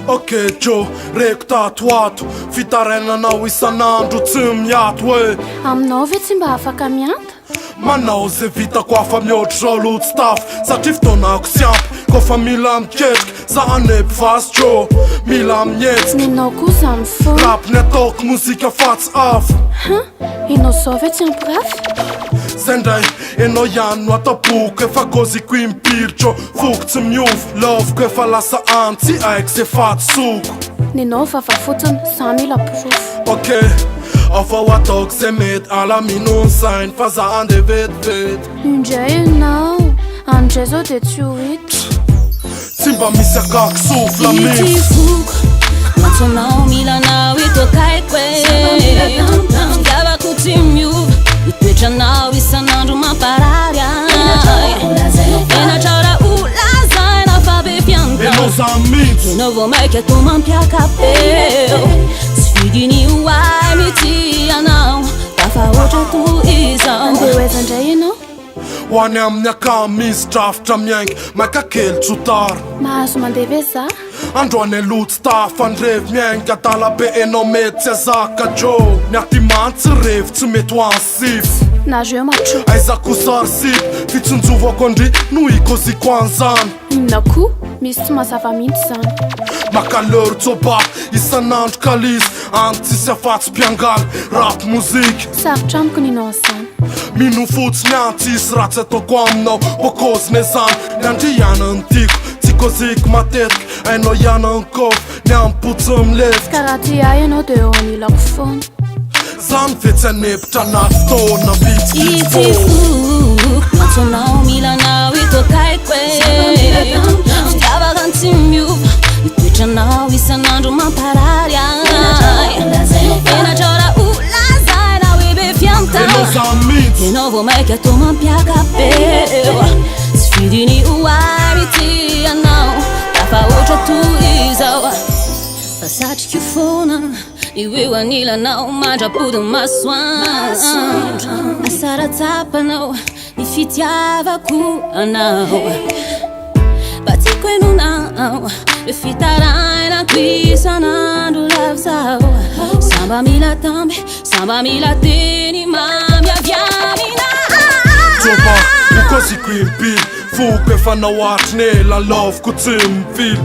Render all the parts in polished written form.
Okej Joe, reko tatoato fitarenanao isan'andro tsy miato hoe aminao ve tsy mba afaka mianta? Manao ze vitako afa mihoatra zao lotsy tafo satria fotoanako sy ampy kofa mila miketrika za nepivasy Joe mila mietsika Ninao koa zany fo rapiny ataoko mozika fa tsy afo Inao zao ve tsy ampirafy? Zay ndray enao ihany no atao-boko efa goziko impiry Joe foko tsy miovy loviko efa lasa antsy aiko ze faty soko Ninao vava fotsiny za mila pirofo Okej, avao ataoko ze mety alamino ny sainy fa za ande vetivety Indray ianao andray zao de tsy ho hita Tsy mba misy akako sofla Ity misy foko Matsonao milanao ito akaiko e Tiavako tsy miova Itoetranao isan'andro mamparary Enatraora olazaina fa be fianta Enao za mihitsy Enao vao maiky atao mampiakapeo Tsy vidiny oay mity anao Dafa oatra toizao Andeho aiza indray ianao? Ho any amin'ny akamisy drafitra miainga maika kely tsotara Mahazo mandeha ve za? Androany alotsy tafandrevy miainga tala be enao mety tsy azaka Joe Ny aty mantsy revy tsy mety ho ansify Nareo matro aizako sary sipy fitsonjovako andry no ikoziko an'izany Inona koa? Misy tsy mazava mihitsy zany Makaleur tsobaka isan'andro kalisy antsisy afatsy mpiangaly rap mozika Sarotra amiko ninao an'izany Mino fotsiny antsisy ratsy ataoko aminao bokoziny zany ny andrianany tiko tsy koziko matetika ainao ianany kofy ny ampotsy milefika Karaha ty ahy ianao de eo anilako foana Zany ve tsy anepitra anaty fotoana Ity vitsivitsy foko Matsonao milanao ito akaiko e Fitiavaka ny tsy miova Itoetranao isan'andro mamparary Enatraora olazaina hoe be fianta Enao za mihitsy Enao vao maiky atao mampiakapeo Tsy vidiny oay mity anao Dafa oatra toizao Fa satrika foana Ny hoe anilanao mandrapody masoandro Asaratsapanao ny fitiavako anao Batiko enonao le fitarainako isan'andro lavizao Samba mila tamby, samba mila teny mamy avy aminao Joba, ukoziko impiry Foko efa naoatriny ela loviko tsy mivily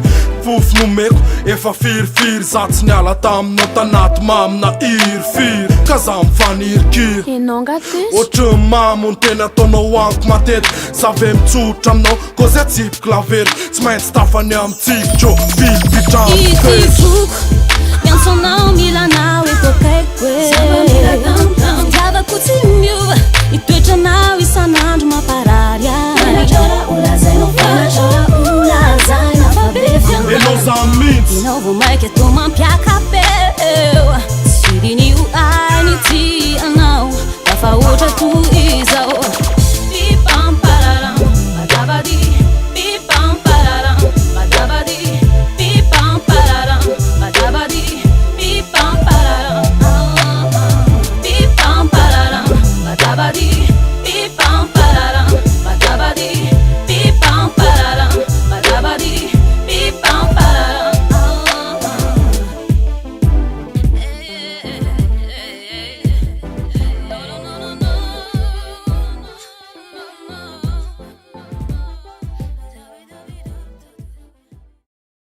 Fofo nomeko efa firifiry Za tsy niala taminao tanaty mamina irifiry Ka za mifanirikiry Enao ngaty Ohatry mamo ny tena ataonao aniko matety Save mitsotra aminao Koze tsipiko lavery Tsy maintsy tafany amitsiko Joe Bilbitrano Ity foko Miantsonao milanao eto akaiko e Fitiavako tsy miova Itoetranao isan'andro mamparary Enatraora olazaina fa be fianta Enao za mihitsy Enao vao maiky atao mampiakapeo Tsy vidiny oay mity anao Dafa oatra toizao